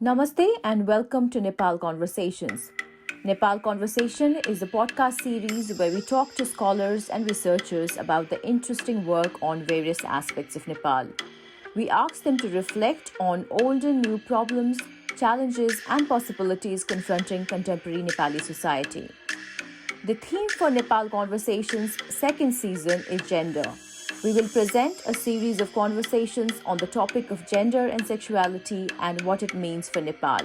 Namaste and welcome to Nepal Conversations. Nepal Conversation is a podcast series where we talk to scholars and researchers about the interesting work on various aspects of Nepal. We ask them to reflect on old and new problems, challenges, and possibilities confronting contemporary Nepali society. The theme for Nepal Conversations' second season is gender. We will present a series of conversations on the topic of gender and sexuality and what it means for Nepal.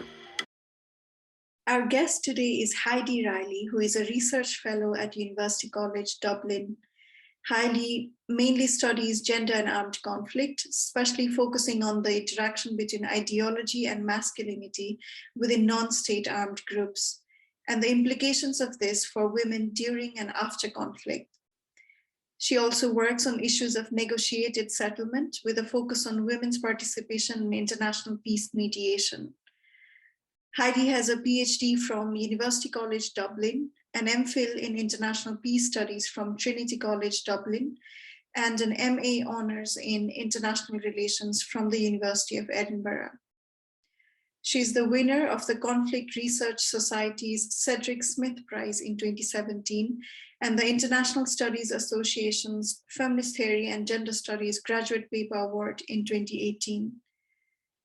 Our guest today is Heidi Riley, who is a research fellow at University College Dublin. Heidi mainly studies gender and armed conflict, especially focusing on the interaction between ideology and masculinity within non-state armed groups, and the implications of this for women during and after conflict. She also works on issues of negotiated settlement with a focus on women's participation in international peace mediation. Heidi has a PhD from University College Dublin, an MPhil in International Peace Studies from Trinity College Dublin, and an MA Honours in International Relations from the University of Edinburgh. She is the winner of the Conflict Research Society's Cedric Smith Prize in 2017 and the International Studies Association's Feminist Theory and Gender Studies Graduate Paper Award in 2018.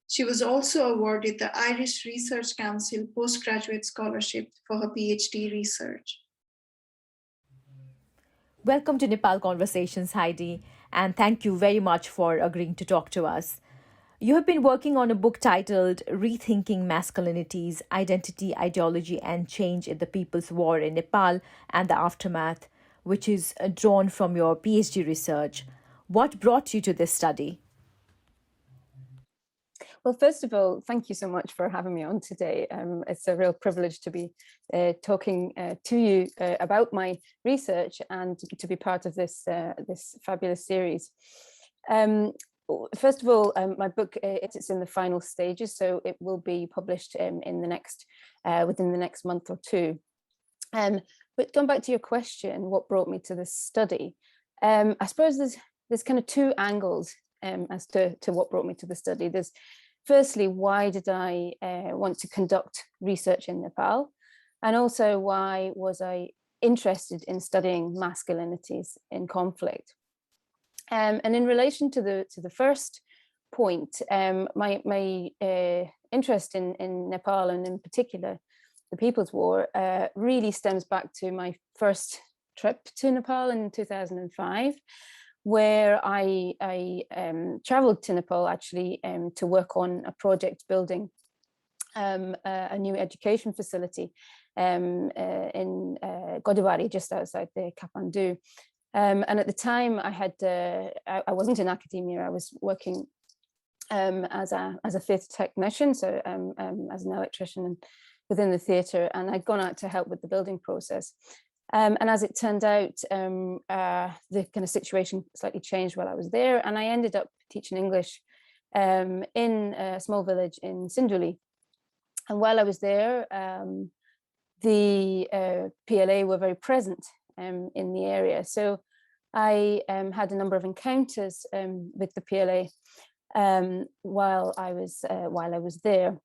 She was also awarded the Irish Research Council Postgraduate Scholarship for her PhD research. Welcome to Nepal Conversations, Heidi, and thank you very much for agreeing to talk to us. You have been working on a book titled Rethinking Masculinities, Identity, Ideology and Change in the People's War in Nepal and the Aftermath, which is drawn from your PhD research. What brought you to this study? Well, first of all, thank you so much for having me on today. It's a real privilege to be talking to you about my research and to be part of this fabulous series. First of all, my book it's in the final stages, so it will be published within the next month or two. But going back to your question, what brought me to this study? I suppose there's kind of two angles as to what brought me to the study. There's firstly, why did I want to conduct research in Nepal? And also, why was I interested in studying masculinities in conflict? And in relation to the first point, my interest in Nepal and in particular the People's War really stems back to my first trip to Nepal in 2005. Where I traveled to Nepal actually to work on a project building a new education facility in Godibari, just outside the Kathmandu. And at the time I wasn't in academia, I was working as a theatre technician, so as an electrician within the theatre, and I'd gone out to help with the building process. And as it turned out, the kind of situation slightly changed while I was there, and I ended up teaching English in a small village in Sinduli. And while I was there, the PLA were very present in the area. So I had a number of encounters with the PLA while I was there.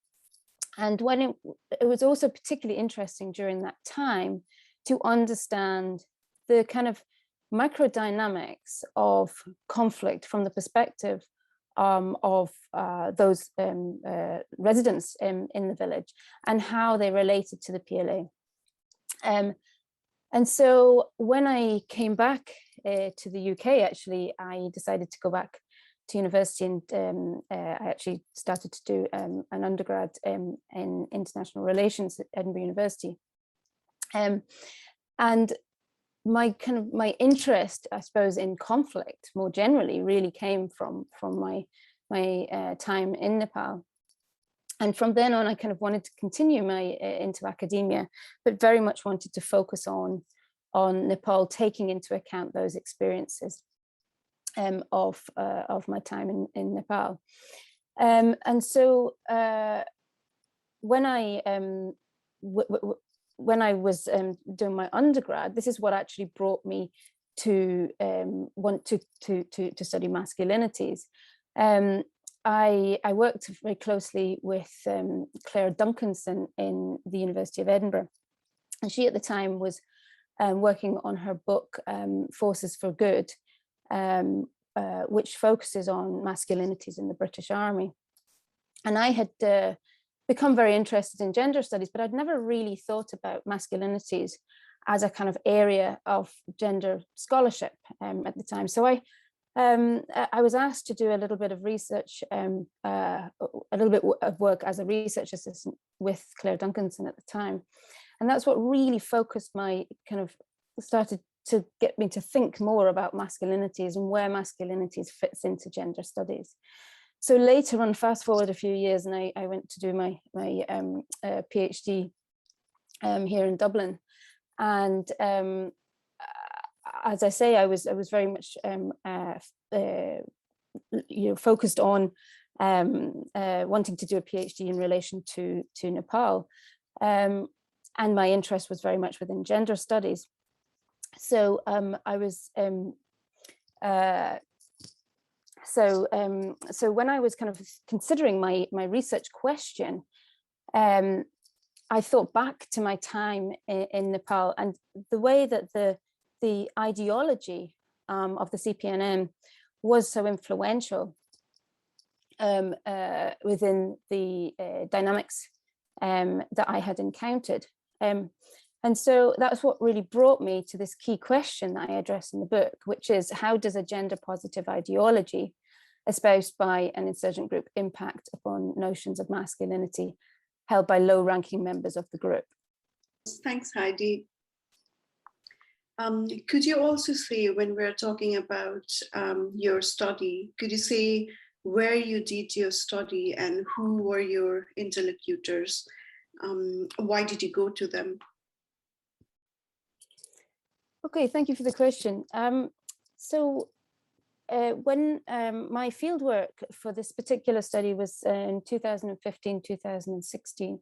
And when it was also particularly interesting during that time to understand the kind of microdynamics of conflict from the perspective of those residents in the village and how they related to the PLA. And so when I came back to the UK, actually, I decided to go back to university, and I actually started to do an undergrad in international relations at Edinburgh University. And my interest, I suppose, in conflict more generally really came from my time in Nepal. And from then on, I kind of wanted to continue into academia, but very much wanted to focus on Nepal, taking into account those experiences of my time in Nepal. And so when I was doing my undergrad, this is what actually brought me to want to study masculinities. I worked very closely with Claire Duncanson in the University of Edinburgh, and she at the time was working on her book Forces for Good, which focuses on masculinities in the British Army. And I had become very interested in gender studies, but I'd never really thought about masculinities as a kind of area of gender scholarship at the time. So I was asked to do a little bit of research, a little bit of work as a research assistant with Claire Duncanson at the time. And that's what really focused my started to get me to think more about masculinities and where masculinities fits into gender studies. So later on, fast forward a few years, and I went to do my PhD here in Dublin. And as I say, I was very much focused on wanting to do a PhD in relation to Nepal, and my interest was very much within gender studies. So I was so when I was kind of considering my research question, I thought back to my time in Nepal and the way that the ideology of the CPNM was so influential within the dynamics that I had encountered. And so that's what really brought me to this key question that I address in the book, which is, how does a gender positive ideology espoused by an insurgent group impact upon notions of masculinity held by low-ranking members of the group? Thanks, Heidi. Could you also say, when we're talking about your study, could you say where you did your study and who were your interlocutors? Why did you go to them? Okay, thank you for the question. When my fieldwork for this particular study was in 2015, 2016,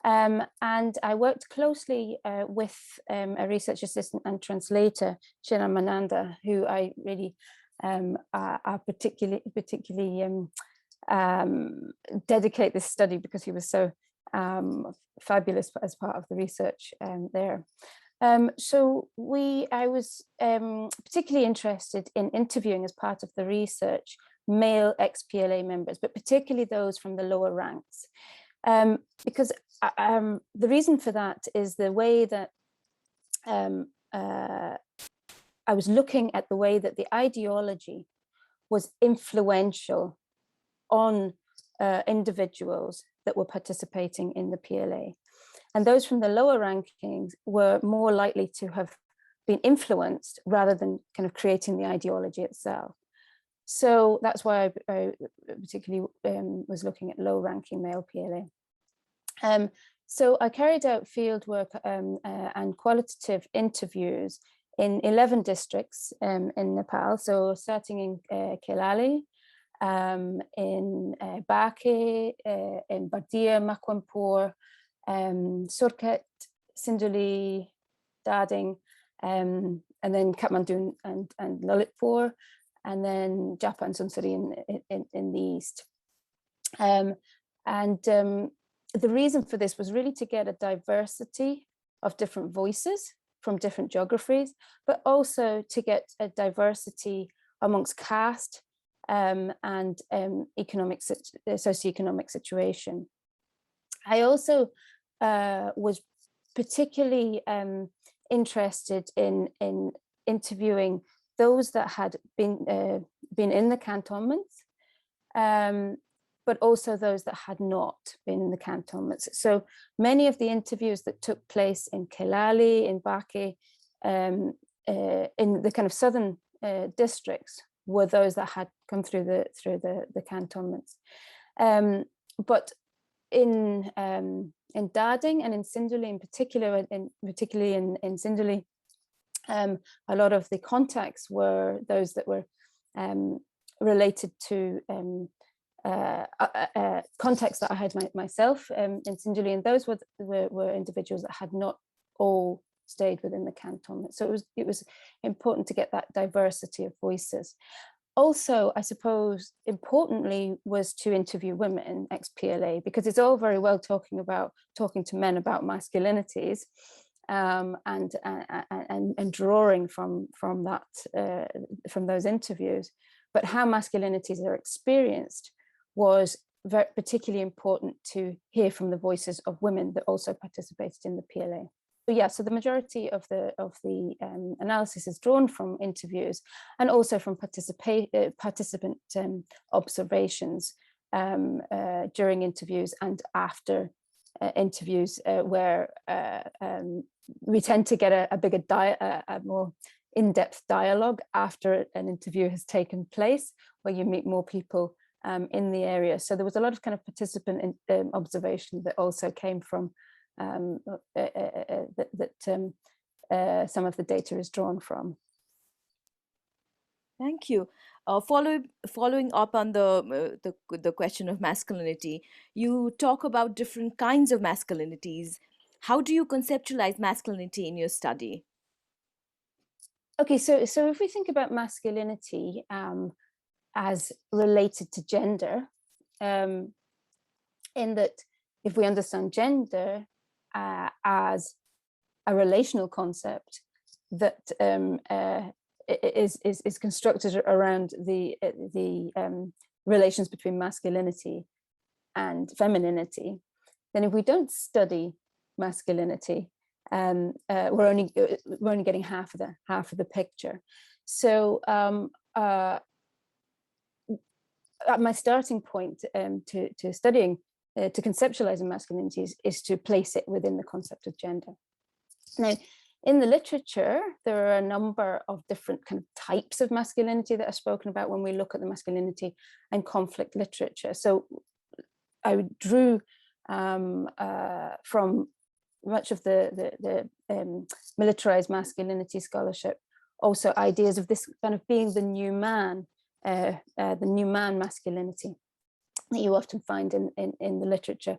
and I worked closely with a research assistant and translator, Shira Mananda, who I really are particularly dedicate this study because he was so fabulous as part of the research there. I was particularly interested in interviewing, as part of the research, male ex-PLA members, but particularly those from the lower ranks. Because the reason for that is the way that I was looking at the way that the ideology was influential on individuals that were participating in the PLA. And those from the lower rankings were more likely to have been influenced rather than kind of creating the ideology itself. So that's why I particularly was looking at low-ranking male PLA. So I carried out fieldwork and qualitative interviews in 11 districts in Nepal. So starting in Kelali, in Baake, in Bardia, Makwanpur, Surkhet, Sinduli, Dading, and then Kathmandu and Lalitpur, and then Japa and Sunsari in the east. The reason for this was really to get a diversity of different voices from different geographies, but also to get a diversity amongst caste and socioeconomic situation. I also was particularly interested in interviewing those that had been in the cantonments, but also those that had not been in the cantonments. So many of the interviews that took place in Kelali, in Baake, in the kind of southern districts, were those that had come through the cantonments. But in Dading and in Sinduli in particular, particularly in Sinduli, a lot of the contacts were those that were related to contacts that I had myself in Sinduli, and those were individuals that had not all stayed within the cantonment. So it was important to get that diversity of voices. Also, I suppose, importantly, was to interview women ex-PLA, because it's all very well talking to men about masculinities, and drawing from those interviews, but how masculinities are experienced was particularly important to hear from the voices of women that also participated in the PLA. So yeah, so the majority of the analysis is drawn from interviews and also from participant observations during interviews and after interviews, where we tend to get a more in-depth dialogue after an interview has taken place, where you meet more people in the area. So there was a lot of kind of participant observation that also came from some of the data is drawn from. Thank you. Following up on the question of masculinity, you talk about different kinds of masculinities. How do you conceptualize masculinity in your study? Okay, so if we think about masculinity as related to gender, in that if we understand gender as a relational concept that is constructed around the relations between masculinity and femininity, then if we don't study masculinity, we're only getting half of the picture. So my starting point to studying, to conceptualizing masculinities, is to place it within the concept of gender. Now, in the literature, there are a number of different kind of types of masculinity that are spoken about when we look at the masculinity and conflict literature. So I drew from much of the militarized masculinity scholarship also ideas of this kind of being the new man masculinity that you often find in the literature,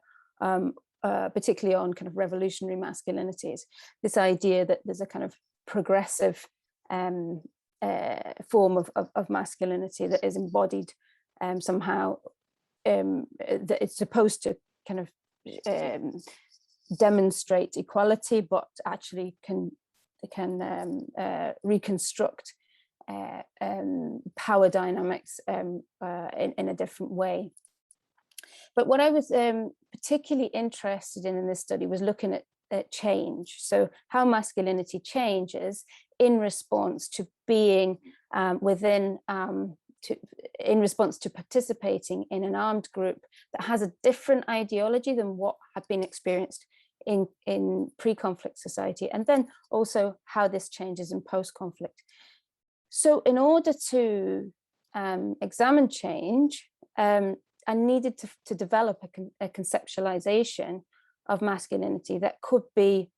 particularly on kind of revolutionary masculinities. This idea that there's a kind of progressive form of masculinity that is embodied somehow, that it's supposed to kind of demonstrate equality, but actually can reconstruct power dynamics in a different way. But what I was particularly interested in this study was looking at change. So how masculinity changes in response to being in response to participating in an armed group that has a different ideology than what had been experienced in pre-conflict society, and then also how this changes in post-conflict. So in order to examine change, I needed to develop a conceptualization of masculinity that could be,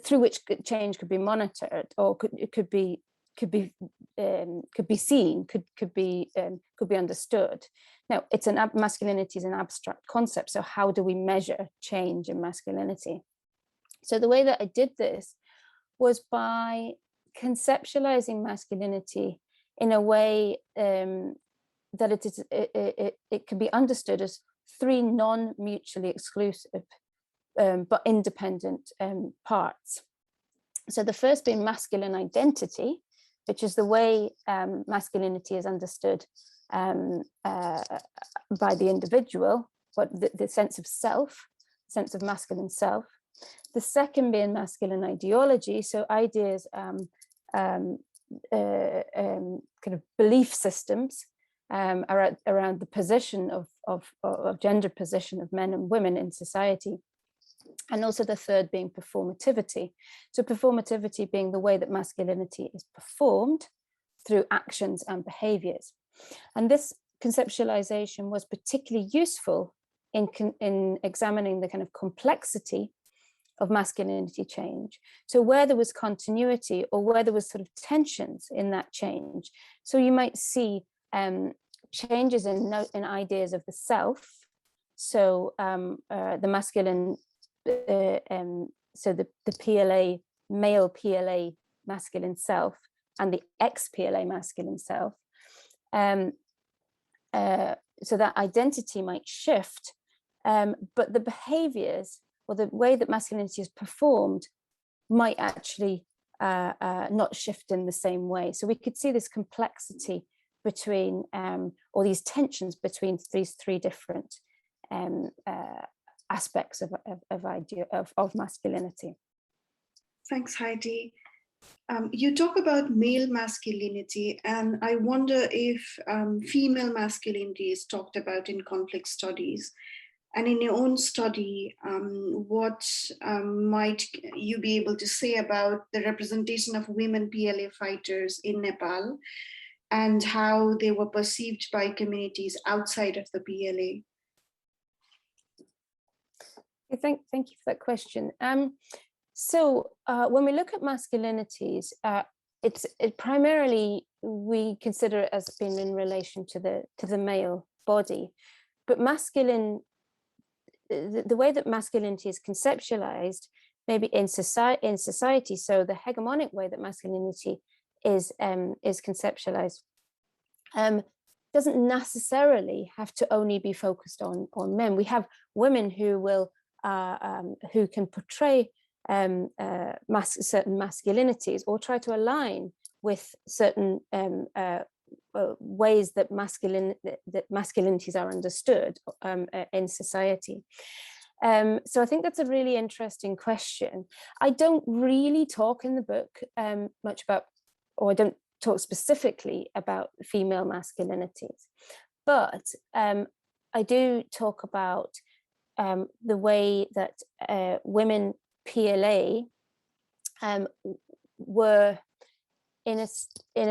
through which change could be monitored, or could be seen, could be understood. Now, masculinity is an abstract concept, so how do we measure change in masculinity? So the way that I did this was by conceptualizing masculinity in a way that it can be understood as three non-mutually exclusive but independent parts. So the first being masculine identity, which is the way masculinity is understood by the individual, but the sense of self, sense of masculine self. The second being masculine ideology, so ideas, kind of belief systems around the position of gender position of men and women in society. And also the third being performativity. So performativity being the way that masculinity is performed through actions and behaviors. And this conceptualization was particularly useful in examining the kind of complexity of masculinity change. So where there was continuity, or where there was sort of tensions in that change. So you might see changes in ideas of the self. So the masculine, so the PLA, male PLA masculine self, and the ex-PLA masculine self. So that identity might shift, but the behaviors or the way that masculinity is performed might actually not shift in the same way. So we could see this complexity between, or these tensions between these three different aspects of masculinity. Thanks, Heidi. You talk about male masculinity, and I wonder if female masculinity is talked about in conflict studies. And in your own study, what might you be able to say about the representation of women PLA fighters in Nepal and how they were perceived by communities outside of the PLA? Thank you for that question. So when we look at masculinities, it primarily we consider it as being in relation to the male body, but the way that masculinity is conceptualized, maybe in society. So the hegemonic way that masculinity is conceptualized doesn't necessarily have to only be focused on men. We have women who will who can portray certain masculinities or try to align with certain ways that masculinities are understood in society. So I think that's a really interesting question. I don't really talk in the book much about, or I don't talk specifically about female masculinities, but I do talk about the way that women PLA were, in a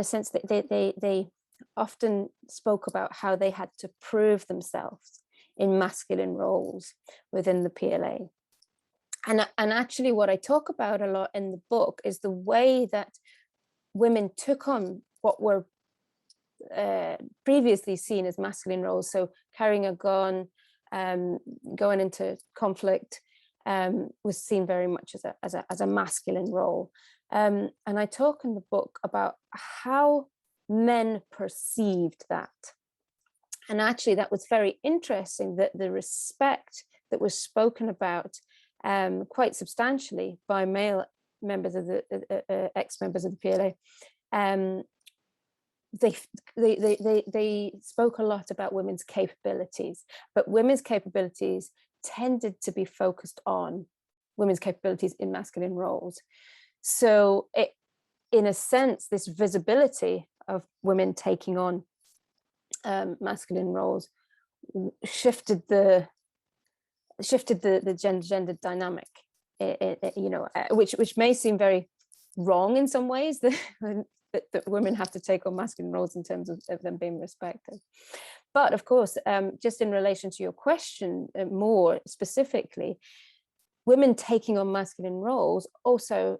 sense, that they often spoke about how they had to prove themselves in masculine roles within the PLA. And actually what I talk about a lot in the book is the way that women took on what were previously seen as masculine roles. So carrying a gun, going into conflict was seen very much as a masculine role. And I talk in the book about how men perceived that. And actually that was very interesting, that the respect that was spoken about quite substantially by male members of the ex-members of the PLA. They spoke a lot about women's capabilities, but women's capabilities tended to be focused on women's capabilities in masculine roles. So it, in a sense, this visibility of women taking on masculine roles shifted the gender dynamic, which may seem very wrong in some ways, that women have to take on masculine roles in terms of them being respected. But of course, just in relation to your question more specifically, women taking on masculine roles also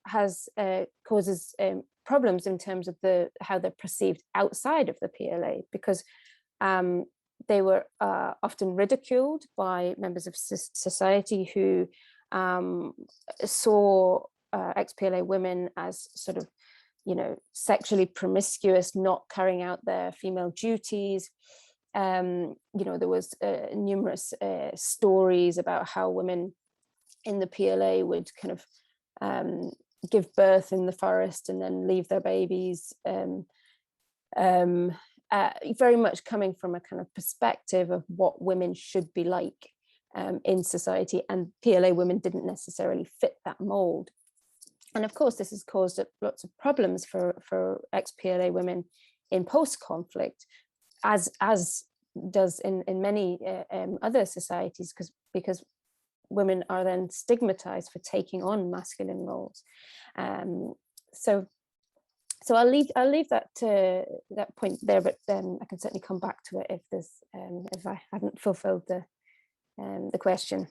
causes problems in terms of how they're perceived outside of the PLA, because they were often ridiculed by members of society who saw ex-PLA women as sort of, sexually promiscuous, not carrying out their female duties. There was numerous stories about how women in the PLA would kind of give birth in the forest and then leave their babies, very much coming from a kind of perspective of what women should be like in society, and PLA women didn't necessarily fit that mold. And of course, this has caused lots of problems for ex-PLA women in post-conflict, as does in many other societies, because women are then stigmatized for taking on masculine roles. So I'll leave that point there, but I can certainly come back to it if I haven't fulfilled the question.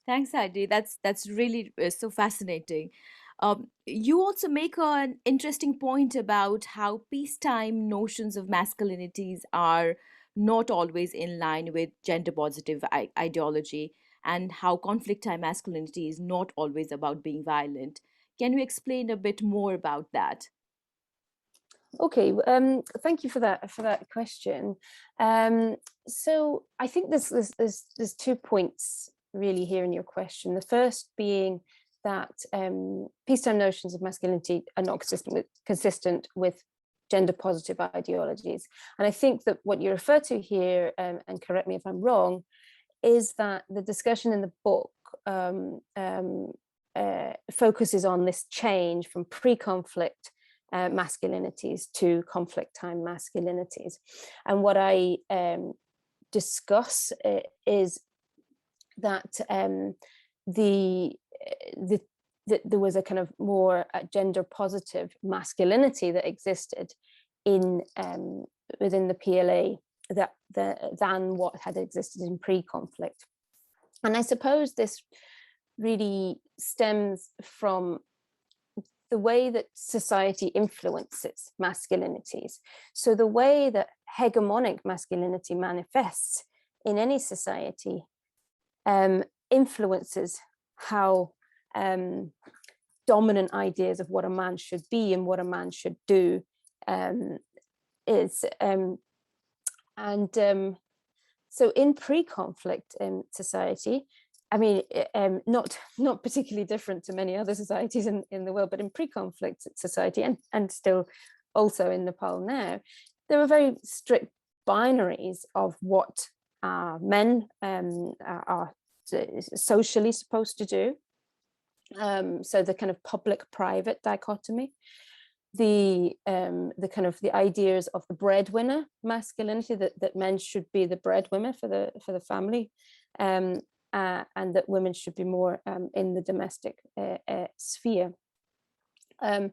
Thanks, Heidi. That's really so fascinating. You also make an interesting point about how peacetime notions of masculinities are not always in line with gender positive ideology, and how conflict time masculinity is not always about being violent. Can you explain a bit more about that? Okay, thank you for that question. So I think there's 2 points really here in your question. The first being that peacetime notions of masculinity are not consistent with gender positive ideologies. And I think that what you refer to here, and correct me if I'm wrong, is that the discussion in the book focuses on this change from pre-conflict masculinities to conflict-time masculinities. And what I discuss is that there was a kind of more gender positive masculinity that existed in within the PLA than what had existed in pre-conflict. And I suppose this really stems from the way that society influences masculinities. So the way that hegemonic masculinity manifests in any society influences how dominant ideas of what a man should be and what a man should do is. So in pre-conflict society, I mean, not particularly different to many other societies in the world, but in pre-conflict society and still also in Nepal now, there were very strict binaries of what men are socially supposed to do. So the kind of public-private dichotomy, the kind of the ideas of the breadwinner masculinity, that men should be the breadwinner for the family, and that women should be more in the domestic sphere, and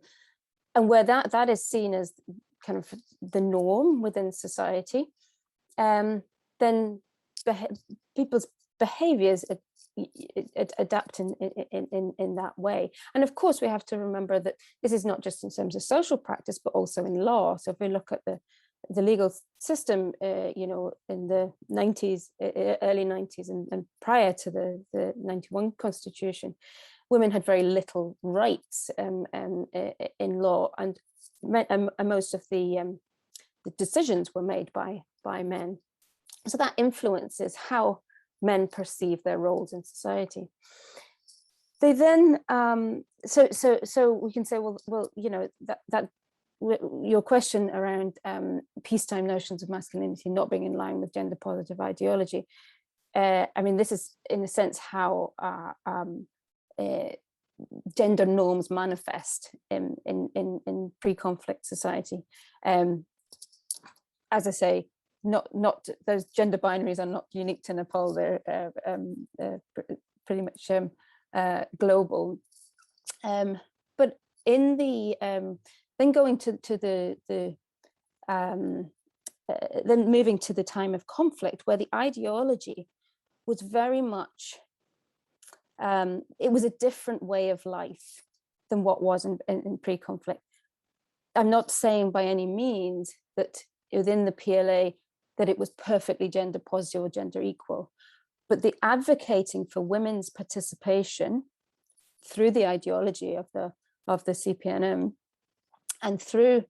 where that is seen as kind of the norm within society, then people's behaviors adapt in that way. And of course, we have to remember that this is not just in terms of social practice, but also in law. So if we look at the legal system, you know, in the 90s, early 90s, and prior to the 91 Constitution, women had very little rights in law, and most of the decisions were made by men. So that influences how men perceive their roles in society. They then, so we can say, well, you know, that your question around peacetime notions of masculinity not being in line with gender positive ideology, I mean, this is in a sense how gender norms manifest in pre-conflict society. As I say, not those gender binaries are not unique to Nepal. They're pretty much global. But in the then going to the then moving to the time of conflict, where the ideology was very much it was a different way of life than what was in pre-conflict. I'm not saying by any means that within the PLA that it was perfectly gender positive or gender equal, but the advocating for women's participation through the ideology of the CPNM and through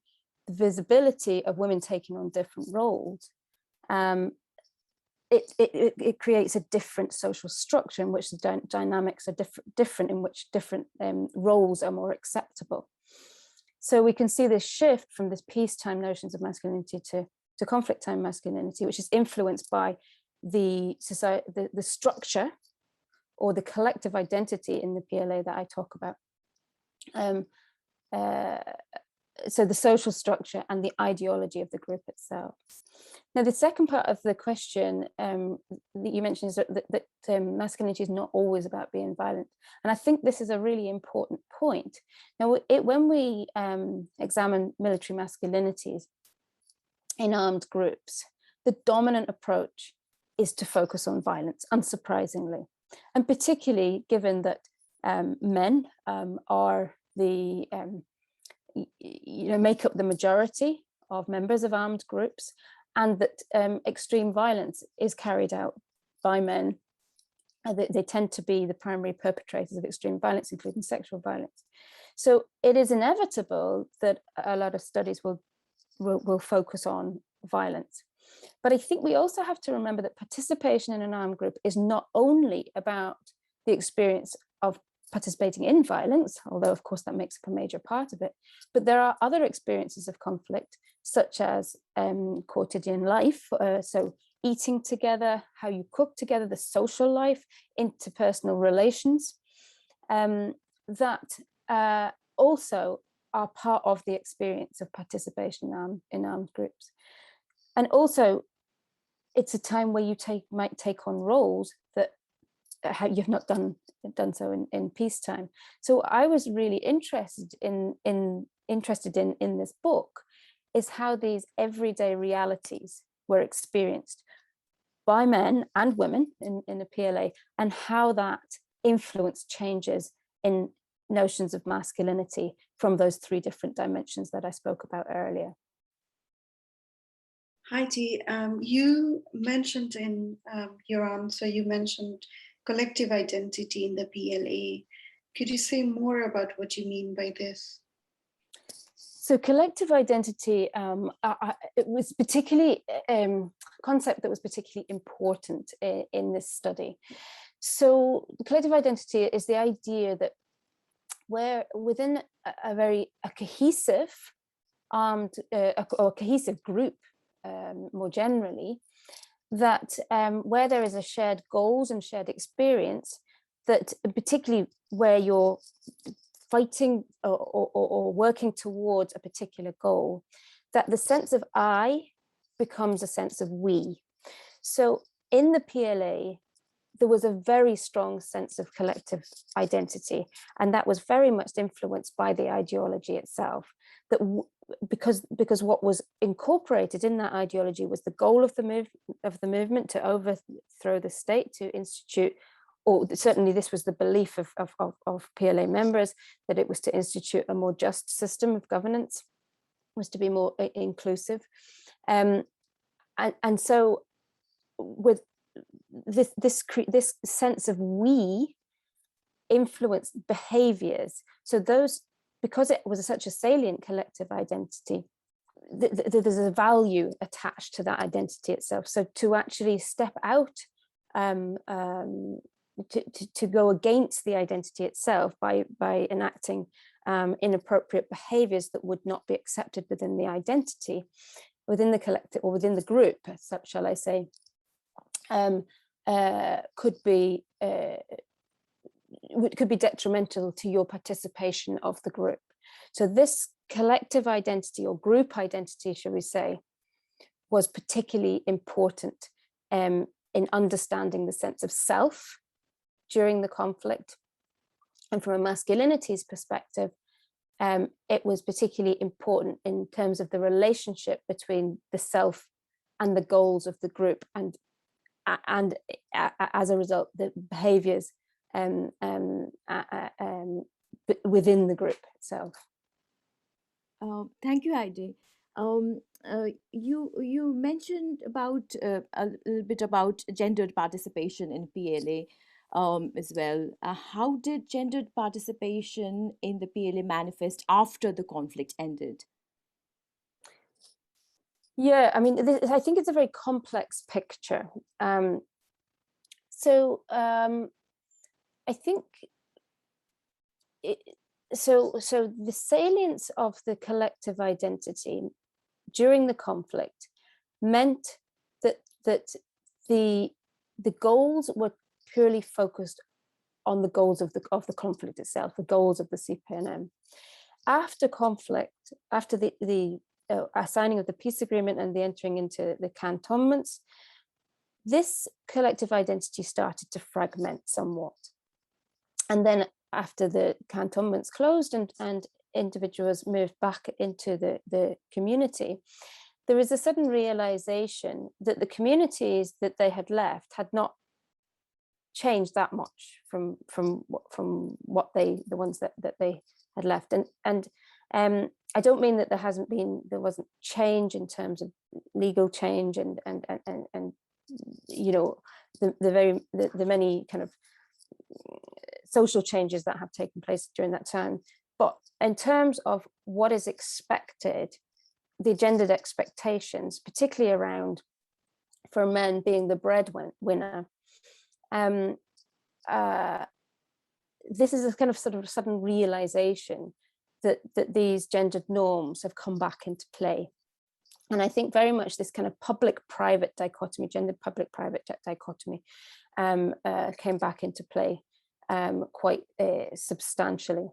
the visibility of women taking on different roles, it creates a different social structure in which the dynamics are different, in which different roles are more acceptable. So we can see this shift from this peacetime notions of masculinity to conflict time masculinity, which is influenced by the society, the structure or the collective identity in the PLA that I talk about. So the social structure and the ideology of the group itself. Now, the second part of the question that you mentioned is that masculinity is not always about being violent. And I think this is a really important point. Now, when we examine military masculinities in armed groups, the dominant approach is to focus on violence, unsurprisingly. And particularly given that men are the, make up the majority of members of armed groups, and that extreme violence is carried out by men. They tend to be the primary perpetrators of extreme violence, including sexual violence. So it is inevitable that a lot of studies will will focus on violence. But I think we also have to remember that participation in an armed group is not only about the experience of participating in violence, although of course that makes up a major part of it, but there are other experiences of conflict, such as quotidian life, so eating together, how you cook together, the social life, interpersonal relations, that also are part of the experience of participation in armed groups. And also, it's a time where you might take on roles that you've not done so in peacetime. So I was really interested in this book is how these everyday realities were experienced by men and women in the PLA, and how that influenced changes in notions of masculinity from those three different dimensions that I spoke about earlier. Heidi, you mentioned in your answer, you mentioned collective identity in the PLA. Could you say more about what you mean by this? So collective identity, it was particularly a concept that was particularly important in this study. So collective identity is the idea that where within a cohesive armed or cohesive group, more generally, that where there is a shared goals and shared experience, that particularly where you're fighting or working towards a particular goal, that the sense of I becomes a sense of we. So in the PLA, there was a very strong sense of collective identity, and that was very much influenced by the ideology itself. That because what was incorporated in that ideology was the goal of the movement to overthrow the state, to institute, or certainly this was the belief of PLA members, that it was to institute a more just system of governance, was to be more inclusive, and so with this sense of we influenced behaviors. So those, because it was such a salient collective identity, there's a value attached to that identity itself. So to actually step out, to go against the identity itself by enacting inappropriate behaviors that would not be accepted within the identity, within the collective or within the group, such shall I say, could be detrimental to your participation of the group. So this collective identity or group identity, shall we say, was particularly important in understanding the sense of self during the conflict. And from a masculinities perspective, it was particularly important in terms of the relationship between the self and the goals of the group, and as a result, the behaviors within the group itself. Thank you, Heidi. You mentioned about a little bit about gendered participation in PLA as well. How did gendered participation in the PLA manifest after the conflict ended? Yeah, I mean, I think it's a very complex picture. I think so the salience of the collective identity during the conflict meant that the goals were purely focused on the goals of the conflict itself, the goals of the CPNM. After conflict, after the signing of the peace agreement and the entering into the cantonments, this collective identity started to fragment somewhat. And then after the cantonments closed and individuals moved back into the community, there is a sudden realization that the communities that they had left had not changed that much from what the ones that they had left. And I don't mean that there wasn't change in terms of legal change and you know, the many kind of social changes that have taken place during that time. But in terms of what is expected, the gendered expectations, particularly around for men being the breadwinner. This is a kind of sort of sudden realization that these gendered norms have come back into play. And I think very much this kind of public-private dichotomy, gendered public-private dichotomy, came back into play quite substantially.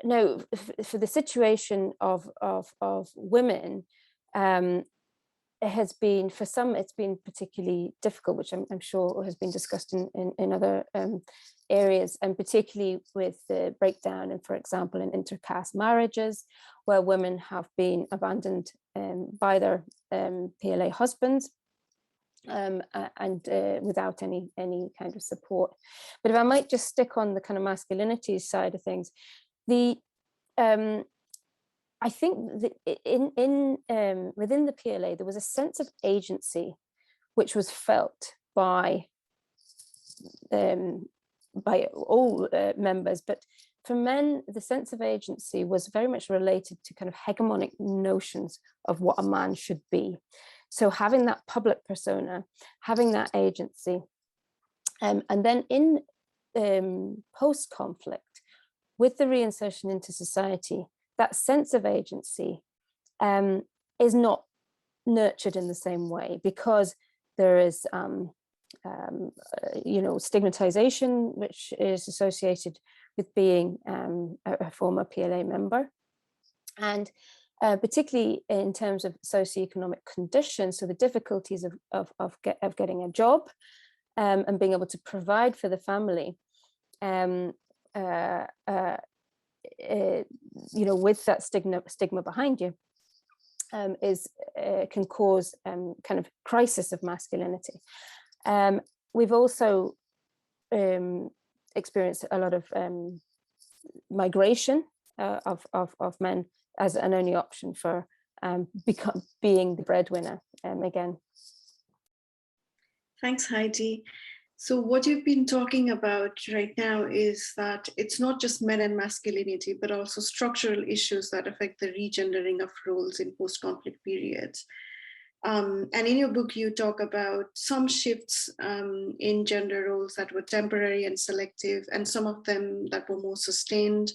No, for the situation of women, it has been, for some, it's been particularly difficult, which I'm sure has been discussed in other areas, and particularly with the breakdown, and for example, in intercaste marriages, where women have been abandoned by their PLA husbands, and without any kind of support. But if I might just stick on the kind of masculinities side of things, I think that within the PLA there was a sense of agency which was felt by all members, but for men the sense of agency was very much related to kind of hegemonic notions of what a man should be. So having that public persona, having that agency, and then in post-conflict, with the reinsertion into society, that sense of agency is not nurtured in the same way, because there is stigmatization which is associated with being a former PLA member, and particularly in terms of socioeconomic conditions, so the difficulties of getting a job and being able to provide for the family, with that stigma behind you, can cause kind of crisis of masculinity. We've also experienced a lot of migration of men as an only option for being the breadwinner again. Thanks, Heidi. So what you've been talking about right now is that it's not just men and masculinity, but also structural issues that affect the regendering of roles in post-conflict periods. And in your book, you talk about some shifts in gender roles that were temporary and selective, and some of them that were more sustained.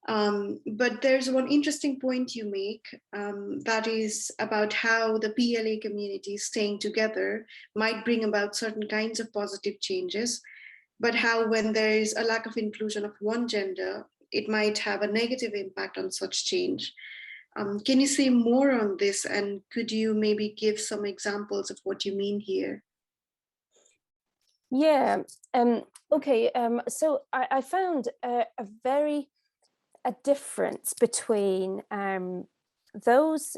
But there's one interesting point you make, that is about how the PLA community staying together might bring about certain kinds of positive changes, but how when there is a lack of inclusion of one gender, it might have a negative impact on such change. Can you say more on this, and could you maybe give some examples of what you mean here? Yeah, okay, so I found a difference between those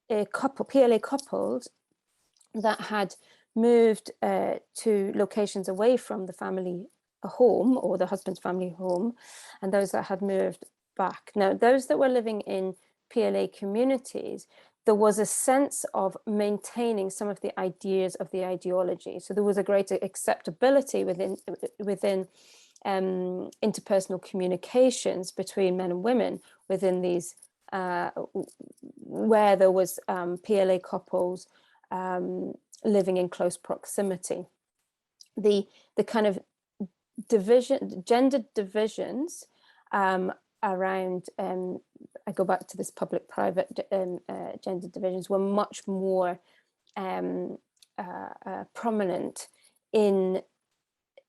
PLA couples that had moved to locations away from the family home or the husband's family home, and those that had moved back. Now, those that were living in PLA communities, there was a sense of maintaining some of the ideas of the ideology. So there was a greater acceptability within interpersonal communications between men and women within these, where there was PLA couples living in close proximity. The kind of gendered divisions around, I go back to this public-private gender divisions, were much more prominent in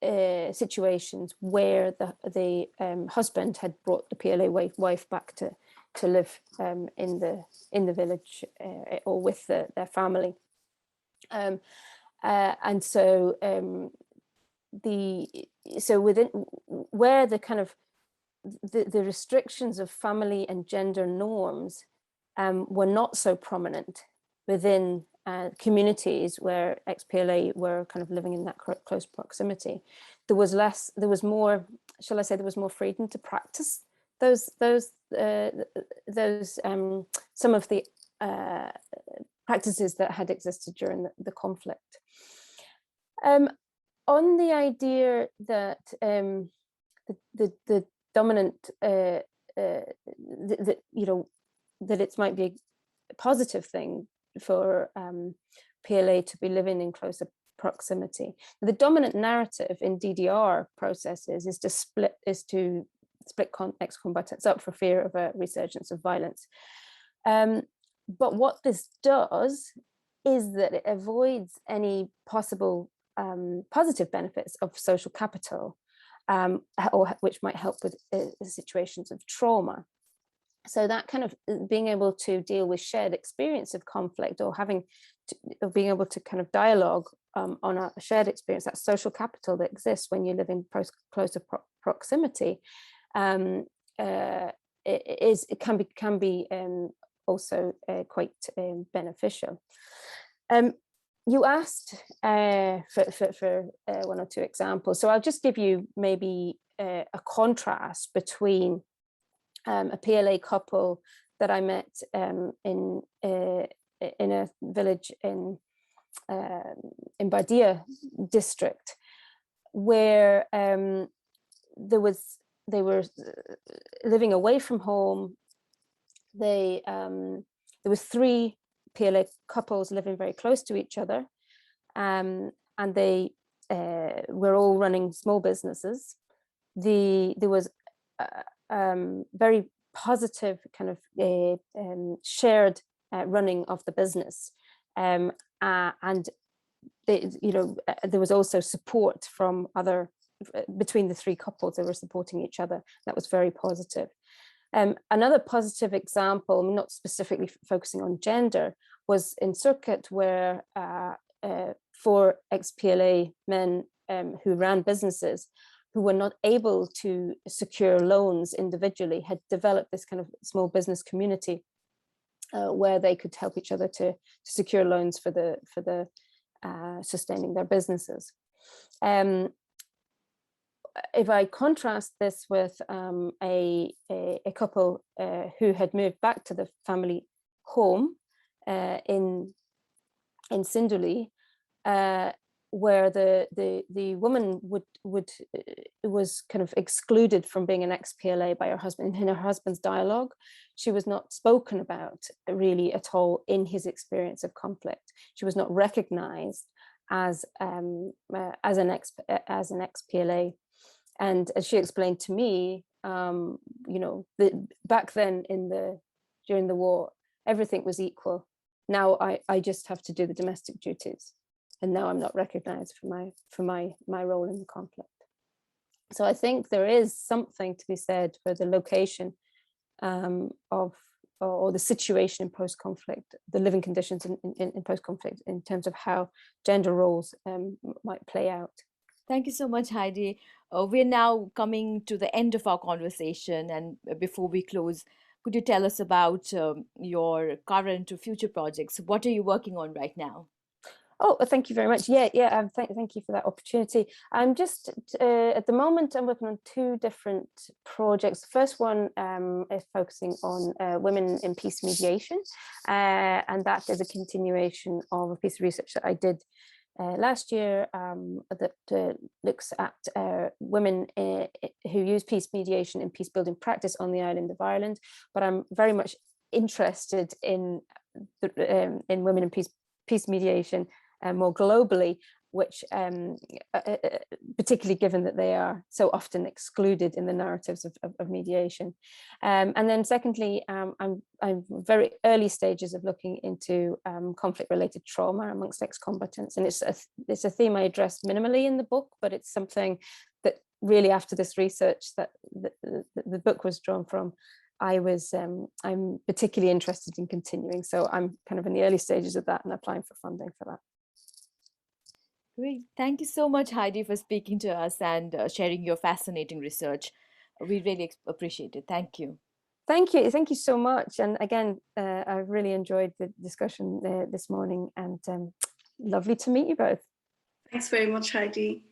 situations where the husband had brought the PLA wife back to live in the village or with their family, and so within where the kind of the restrictions of family and gender norms were not so prominent within communities where ex-PLA were kind of living in that close proximity. There was more, shall I say, there was more freedom to practice those some of the practices that had existed during the conflict. On the idea that the dominant, that it might be a positive thing for PLA to be living in closer proximity. The dominant narrative in DDR processes is to split ex-combatants up for fear of a resurgence of violence. But what this does is that it avoids any possible positive benefits of social capital, or which might help with situations of trauma. So that kind of being able to deal with shared experience of conflict, or being able to kind of dialogue on a shared experience, that social capital that exists when you live in closer proximity, it can be also quite beneficial. You asked for one or two examples, so I'll just give you maybe a contrast between a PLA couple that I met in a village in Bardia district, where they were living away from home. There was 3 PLA couples living very close to each other, and they were all running small businesses. There was very positive kind of shared running of the business, and there was also support from between the 3 couples. They were supporting each other. That was very positive. Another positive example, not specifically focusing on gender, was in Circuit, where 4 ex-PLA men who ran businesses, who were not able to secure loans individually, had developed this kind of small business community where they could help each other to secure loans for the sustaining their businesses. If I contrast this with a couple who had moved back to the family home in Sinduli, where the woman was kind of excluded from being an ex-PLA by her husband. In her husband's dialogue, she was not spoken about really at all in his experience of conflict. She was not recognized as an ex-PLA. And as she explained to me, back then during the war, everything was equal. Now I just have to do the domestic duties, and now I'm not recognized for my role in the conflict. So I think there is something to be said for the location or the situation in post-conflict, the living conditions in post-conflict, in terms of how gender roles might play out. Thank you so much, Heidi. We're now coming to the end of our conversation, and before we close, could you tell us about your current or future projects? What are you working on right now? Oh, thank you very much. Yeah. Thank you for that opportunity. I'm just at the moment I'm working on 2 different projects. The first one is focusing on women in peace mediation, and that is a continuation of a piece of research that I did last year that looks at women who use peace mediation in peace building practice on the island of Ireland. But I'm very much interested in women in peace mediation more globally, which particularly given that they are so often excluded in the narratives of mediation. And then secondly, I'm very early stages of looking into conflict-related trauma amongst ex-combatants, and it's a theme I address minimally in the book, but it's something that really, after this research that the book was drawn from, I'm particularly interested in continuing. So I'm kind of in the early stages of that and applying for funding for that. Great. Thank you so much, Heidi, for speaking to us and sharing your fascinating research. We really appreciate it. Thank you. Thank you. Thank you so much. And again, I've really enjoyed the discussion this morning, and lovely to meet you both. Thanks very much, Heidi.